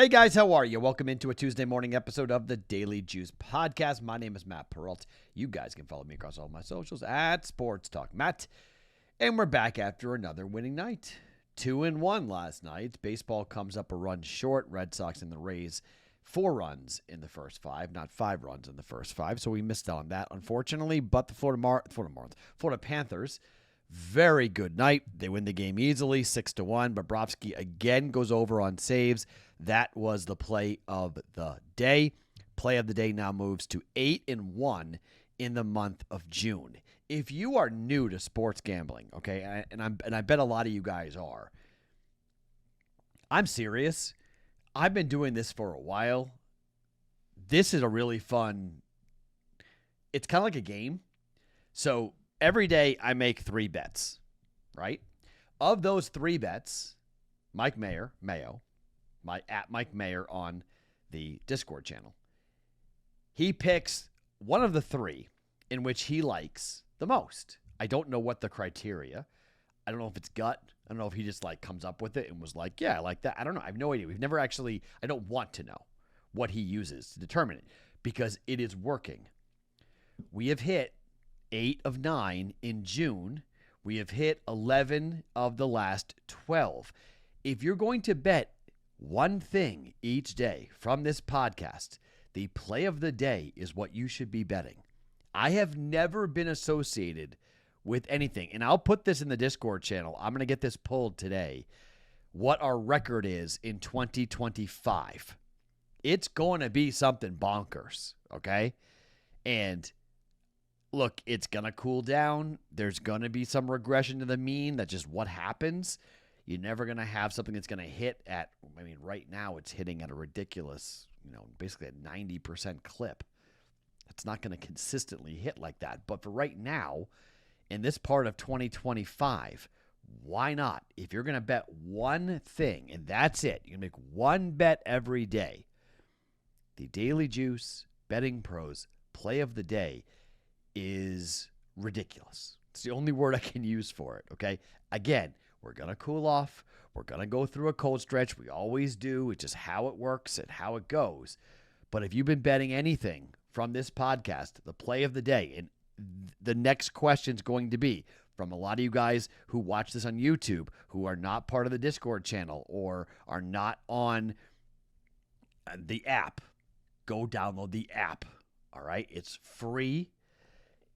Hey guys, how are you? Welcome into a Tuesday morning episode of the Daily Juice Podcast. My name is Matt Perrault. You guys can follow me across all my socials at Sports Talk Matt. And we're back after another winning night. 2-1 last night. Baseball comes up a run short. Red Sox and the Rays, 4 runs in the first 5, not 5 runs in the first 5. So we missed out on that, unfortunately. But the Florida Panthers, very good night. They win the game easily, 6-1. Bobrovsky again goes over on saves. That was the play of the day. Play of the day now moves to 8-1 in the month of June. If you are new to sports gambling, okay, and I bet a lot of you guys are, I'm serious. I've been doing this for a while. This is a really fun. It's kind of like a game. So every day I make 3 bets, right? Of those 3 bets, Mike Mayo, at Mike Mayer on the Discord channel, he picks one of the 3 in which he likes the most. I don't know what the criteria. I don't know if it's gut. I don't know if he just comes up with it and was like, yeah, I like that. I don't know. I have no idea. We've never actually, I don't want to know what he uses to determine it because it is working. We have hit 8 of 9 in June. We have hit 11 of the last 12. If you're going to bet one thing each day from this podcast, the play of the day is what you should be betting. I have never been associated with anything, and I'll put this in the Discord channel. I'm going to get this pulled today, what our record is in 2025. It's going to be something bonkers, okay? And look, it's going to cool down. There's going to be some regression to the mean. That's just what happens. You're never going to have something that's going to hit at, right now it's hitting at a ridiculous, basically a 90% clip. It's not going to consistently hit like that. But for right now, in this part of 2025, why not? If you're going to bet one thing, and that's it, you're going to make one bet every day, the Daily Juice BettingPros play of the day is ridiculous. It's the only word I can use for it, okay? Again, we're going to cool off. We're going to go through a cold stretch. We always do. It's just how it works and how it goes. But if you've been betting anything from this podcast, the play of the day, and the next question is going to be from a lot of you guys who watch this on YouTube, who are not part of the Discord channel or are not on the app, go download the app, all right? It's free.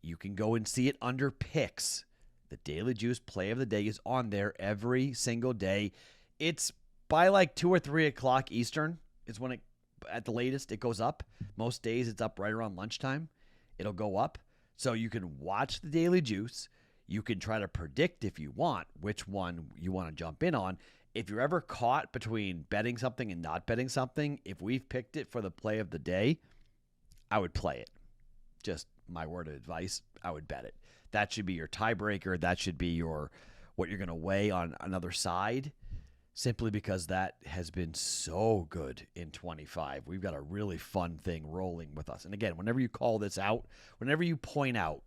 You can go and see it under picks. The Daily Juice play of the day is on there every single day. It's by 2 or 3 o'clock Eastern is when it, at the latest, it goes up. Most days it's up right around lunchtime. It'll go up. So you can watch the Daily Juice. You can try to predict if you want which one you want to jump in on. If you're ever caught between betting something and not betting something, if we've picked it for the play of the day, I would play it. Just my word of advice, I would bet it. That should be your tiebreaker. That should be what you're going to weigh on another side, simply because that has been so good in 25. We've got a really fun thing rolling with us. And again, whenever you call this out, whenever you point out,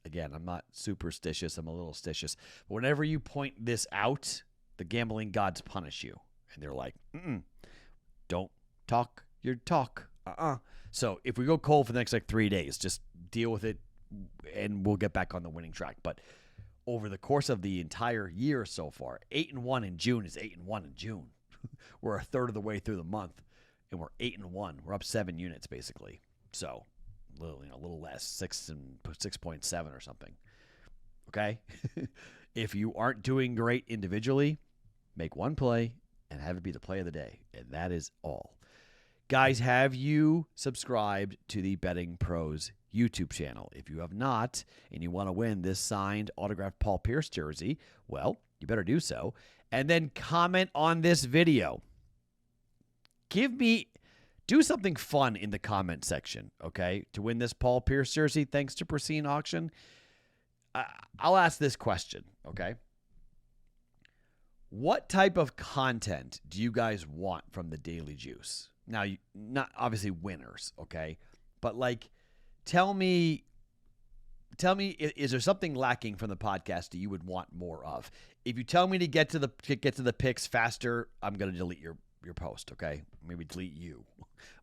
again, I'm not superstitious, I'm a little stitious, but whenever you point this out, the gambling gods punish you. And they're like, don't talk your talk. So if we go cold for the next 3 days, just deal with it, and we'll get back on the winning track. But over the course of the entire year so far, 8-1 in June is 8-1 in June. We're a third of the way through the month, and we're 8-1. We're up 7 units basically. So, a little less, 6.7 or something. Okay, if you aren't doing great individually, make one play and have it be the play of the day, and that is all. Guys, have you subscribed to the Betting Pros YouTube channel? If you have not, and you want to win this signed autographed Paul Pierce jersey, well, you better do so. And then comment on this video. Do something fun in the comment section, okay, to win this Paul Pierce jersey thanks to Pristine Auction. I'll ask this question, okay? What type of content do you guys want from the Daily Juice? Now, not obviously winners, okay? But tell me, is there something lacking from the podcast that you would want more of? If you tell me to get to the picks faster, I'm going to delete your post, okay? Maybe delete you.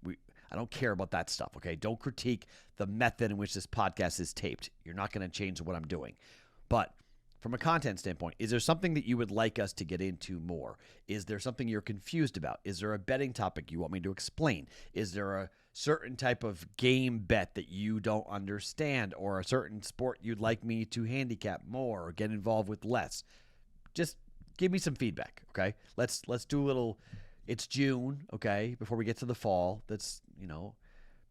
I don't care about that stuff, okay? Don't critique the method in which this podcast is taped. You're not going to change what I'm doing. But from a content standpoint, is there something that you would like us to get into more? Is there something you're confused about? Is there a betting topic you want me to explain? Is there a certain type of game bet that you don't understand, or a certain sport you'd like me to handicap more or get involved with less? Just give me some feedback, okay? Let's do a little. It's June, okay, before we get to the fall. That's,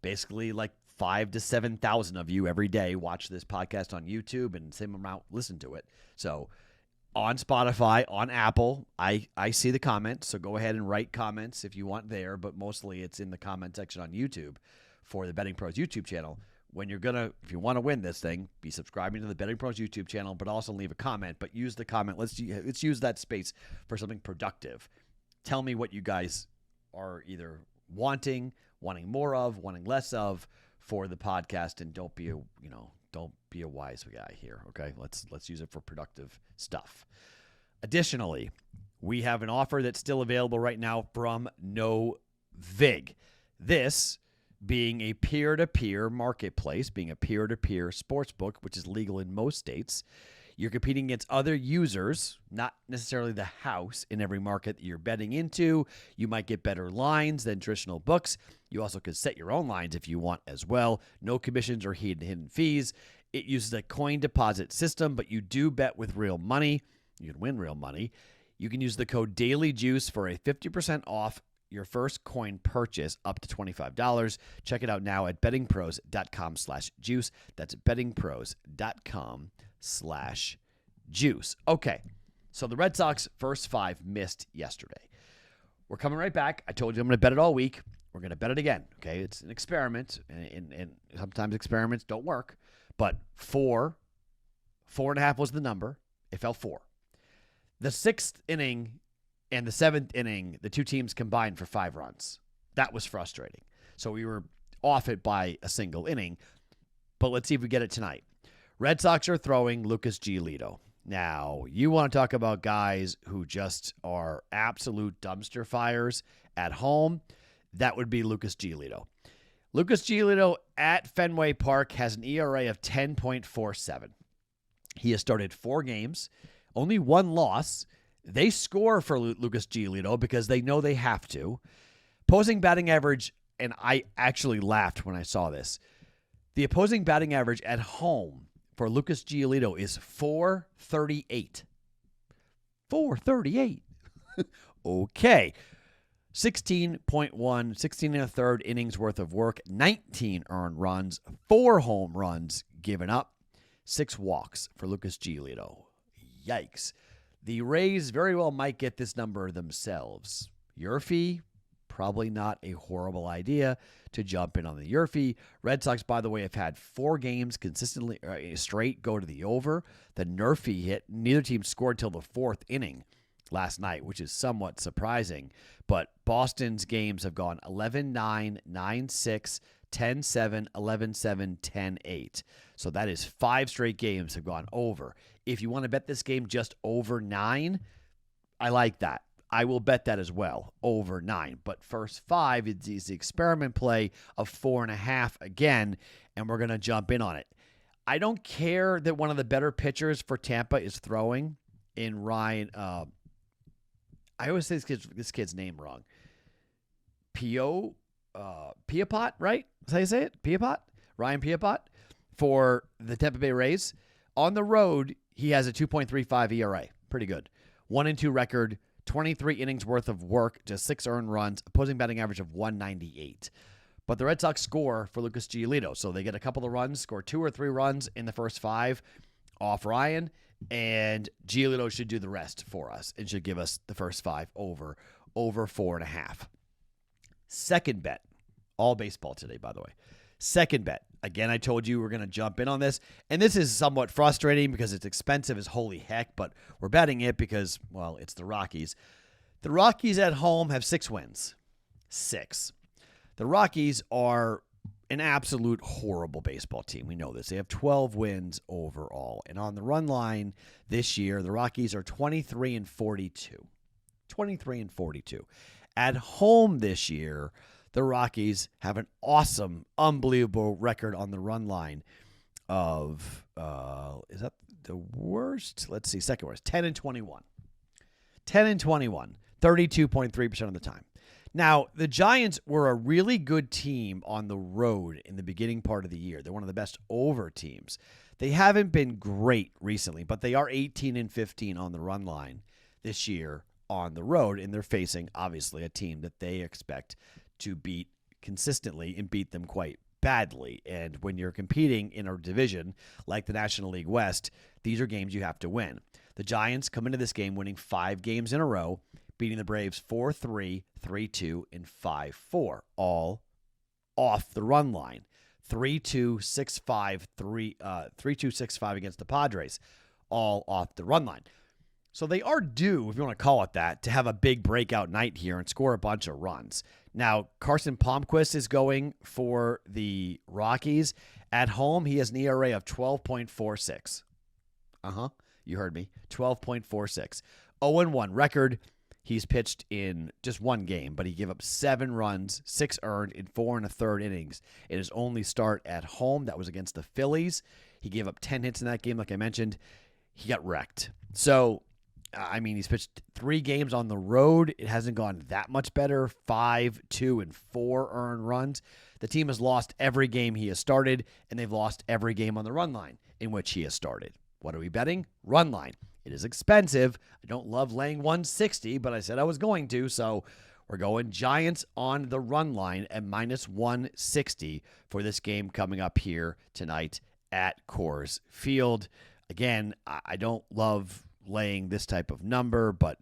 basically like 5,000 to 7,000 of you every day watch this podcast on YouTube, and same amount listen to it. So on Spotify, on Apple, I see the comments, so go ahead and write comments if you want there, but mostly it's in the comment section on YouTube for the BettingPros YouTube channel. If you want to win this thing, be subscribing to the BettingPros YouTube channel, but also leave a comment, but use the comment. Let's use that space for something productive. Tell me what you guys are either wanting more of, wanting less of for the podcast, and don't be a wise guy here, okay? Let's use it for productive stuff. Additionally, we have an offer that's still available right now from Novig. This being a peer-to-peer marketplace, being a peer-to-peer sports book, which is legal in most states. You're competing against other users, not necessarily the house in every market that you're betting into. You might get better lines than traditional books. You also could set your own lines if you want as well. No commissions or hidden fees. It uses a coin deposit system, but you do bet with real money. You can win real money. You can use the code DailyJuice for a 50% off your first coin purchase up to $25. Check it out now at bettingpros.com/juice. That's bettingpros.com/juice. Okay, so the Red Sox first 5 missed yesterday. We're coming right back. I told you I'm going to bet it all week. We're going to bet it again, okay? It's an experiment, and sometimes experiments don't work. But 4.5 was the number. It fell 4. The 6th inning and the 7th inning, the two teams combined for 5 runs. That was frustrating. So we were off it by a single inning. But let's see if we get it tonight. Red Sox are throwing Lucas Giolito. Now, you want to talk about guys who just are absolute dumpster fires at home? That would be Lucas Giolito. Lucas Giolito at Fenway Park has an ERA of 10.47. He has started 4 games, only 1 loss. They score for Lucas Giolito because they know they have to. Opposing batting average, and I actually laughed when I saw this. The opposing batting average at home for Lucas Giolito is .438. .438. Okay. 16.1, 16 and a third innings worth of work, 19 earned runs, 4 home runs given up, 6 walks for Lucas Giolito. Yikes. The Rays very well might get this number themselves. Yurfee, probably not a horrible idea to jump in on the Yurfee. Red Sox, by the way, have had 4 games consistently straight go to the over. The Nerfie hit. Neither team scored till the 4th inning last night, which is somewhat surprising. But Boston's games have gone 11-9, 9-6, 10-7, 11-7, 10-8. So that is 5 straight games have gone over. If you want to bet this game just over 9, I like that. I will bet that as well, over 9. But first 5 is the experiment play of 4.5 again, and we're going to jump in on it. I don't care that one of the better pitchers for Tampa is throwing in Ryan. I always say this kid's name wrong. Piapot, right? That's how you say it? Piapot? Ryan Piapot for the Tampa Bay Rays. On the road, he has a 2.35 ERA. Pretty good. 1-2 record, 23 innings worth of work, just 6 earned runs, opposing batting average of 198. But the Red Sox score for Lucas Giolito. So they get a couple of runs, score 2 or 3 runs in the first 5 off Ryan, and Giolito should do the rest for us and should give us the first 5 over 4.5. Second bet, all baseball today, by the way. Second bet. Again, I told you we're going to jump in on this, and this is somewhat frustrating because it's expensive as holy heck, but we're betting it because, well, it's the Rockies. The Rockies at home have 6 wins. 6. The Rockies are an absolute horrible baseball team. We know this. They have 12 wins overall, and on the run line this year, the Rockies are 23-42. 23-42. At home this year, the Rockies have an awesome, unbelievable record on the run line of, is that the worst? Let's see, second worst, 10-21. 10-21, 32.3% of the time. Now, the Giants were a really good team on the road in the beginning part of the year. They're one of the best over teams. They haven't been great recently, but they are 18-15 on the run line this year on the road, and they're facing, obviously, a team that they expect to beat consistently and beat them quite badly. And when you're competing in a division like the National League West, these are games you have to win. The Giants come into this game winning 5 games in a row, beating the Braves 4-3, 3-2, and 5-4, all off the run line. 3-2, 6-5, 3-2, 6-5 against the Padres, all off the run line. So they are due, if you want to call it that, to have a big breakout night here and score a bunch of runs. Now, Carson Palmquist is going for the Rockies. At home, he has an ERA of 12.46. You heard me. 12.46. 0-1 record. He's pitched in just one game, but he gave up 7 runs, 6 earned in 4 1/3 innings in his only start at home. That was against the Phillies. He gave up 10 hits in that game, like I mentioned. He got wrecked. So, he's pitched 3 games on the road. It hasn't gone that much better. 5, 2, and 4 earned runs. The team has lost every game he has started, and they've lost every game on the run line in which he has started. What are we betting? Run line. It is expensive. I don't love laying 160, but I said I was going to, so we're going Giants on the run line at minus 160 for this game coming up here tonight at Coors Field. Again, I don't love laying this type of number, but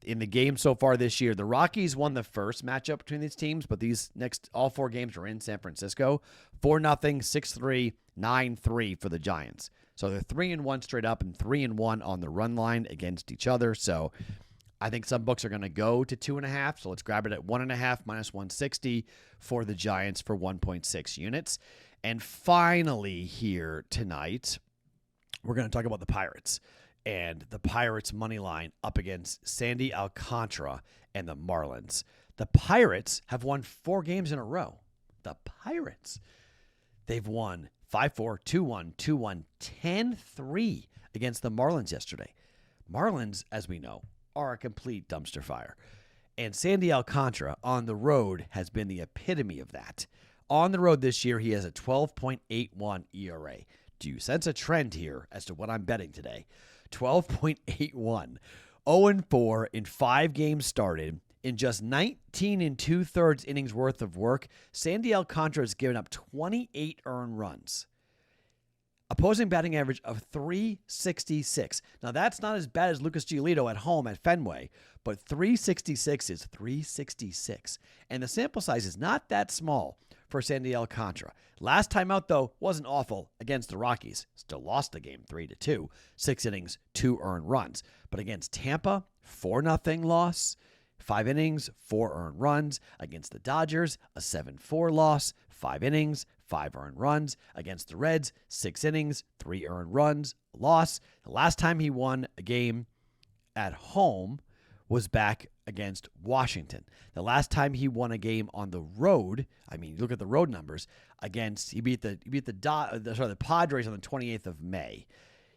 in the game so far this year, the Rockies won the first matchup between these teams, but these next all 4 games are in San Francisco. 4-0, 6-3, 9-3 for the Giants. So they're 3-1 straight up and 3-1 on the run line against each other. So I think some books are going to go to 2.5. So let's grab it at 1.5 minus 160 for the Giants for 1.6 units. And finally here tonight, we're going to talk about the Pirates. And the Pirates' money line up against Sandy Alcantara and the Marlins. The Pirates have won 4 games in a row. The Pirates. They've won 5-4, 2-1, 2-1, 10-3 against the Marlins yesterday. Marlins, as we know, are a complete dumpster fire. And Sandy Alcantara on the road has been the epitome of that. On the road this year, he has a 12.81 ERA. Do you sense a trend here as to what I'm betting today? 12.81. 0-4 in 5 games started. In just 19 2/3 innings worth of work, Sandy Alcantara has given up 28 earned runs. Opposing batting average of 366. Now, that's not as bad as Lucas Giolito at home at Fenway, but 366 is 366. And the sample size is not that small for Sandy Alcantara. Last time out, though, wasn't awful against the Rockies. Still lost the game 3-2. 6 innings, 2 earned runs. But against Tampa, 4-0 loss. 5 innings, 4 earned runs. Against the Dodgers, a 7-4 loss. 5 innings, 5 earned runs. Against the Reds, 6 innings, 3 earned runs, loss. The last time he won a game at home was back against Washington. The last time he won a game on the road, look at the road numbers, he beat the Padres on the 28th of May.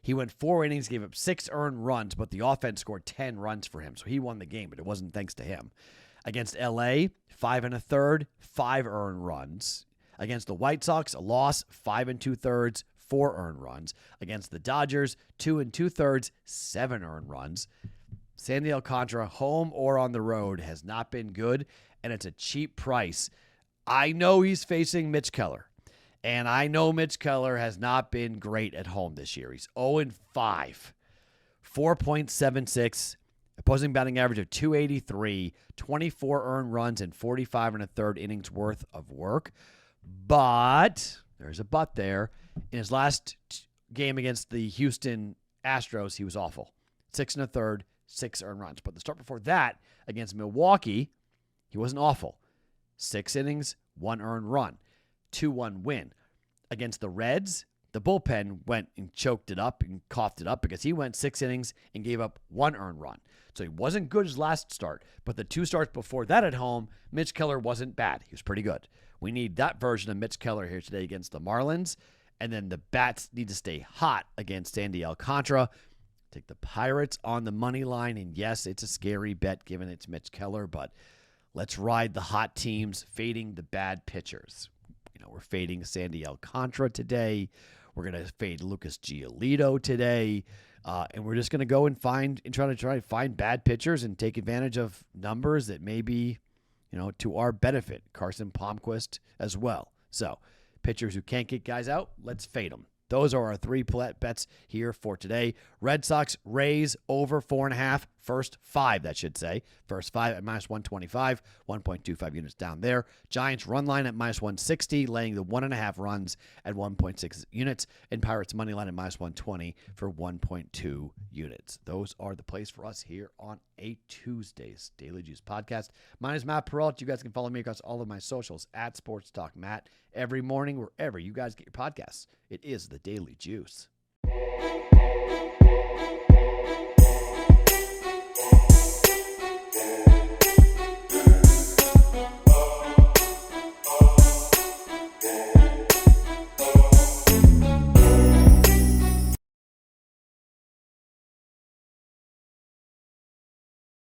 He went 4 innings, gave up 6 earned runs, but the offense scored 10 runs for him. So he won the game, but it wasn't thanks to him. Against LA, 5 1/3, 5 earned runs. Against the White Sox, a loss, 5 2/3, 4 earned runs. Against the Dodgers, 2 2/3, 7 earned runs. Sandy Alcantara, home or on the road, has not been good, and it's a cheap price. I know he's facing Mitch Keller. And I know Mitch Keller has not been great at home this year. He's 0-5, 4.76, opposing batting average of 283, 24 earned runs, and 45 1/3 innings worth of work. But, there's a but there, in his last game against the Houston Astros, he was awful. 6 1/3, 6 earned runs. But the start before that, against Milwaukee, he wasn't awful. 6 innings, 1 earned run. 2-1 win. Against the Reds, the bullpen went and choked it up and coughed it up because he went 6 innings and gave up 1 earned run. So he wasn't good his last start, but the 2 starts before that at home, Mitch Keller wasn't bad. He was pretty good. We need that version of Mitch Keller here today against the Marlins. And then the bats need to stay hot against Sandy Alcantara. Take the Pirates on the money line. And yes, it's a scary bet given it's Mitch Keller, but let's ride the hot teams, fading the bad pitchers. We're fading Sandy Alcantara today. We're going to fade Lucas Giolito today. And we're just going to go and try to find bad pitchers and take advantage of numbers that may be, to our benefit. Carson Palmquist as well. So pitchers who can't get guys out, let's fade them. Those are our 3 bets here for today. Red Sox, Rays, over 4.5. First 5, that should say. First 5 at minus 125, 1.25 units down there. Giants, run line at minus 160, laying the 1.5 runs at 1.6 units. And Pirates, money line at minus 120 for 1.2 units. Those are the plays for us here on a Tuesday's Daily Juice podcast. My name is Matt Perrault. You guys can follow me across all of my socials at Sports Talk Matt every morning, wherever you guys get your podcasts. It is the Daily Juice.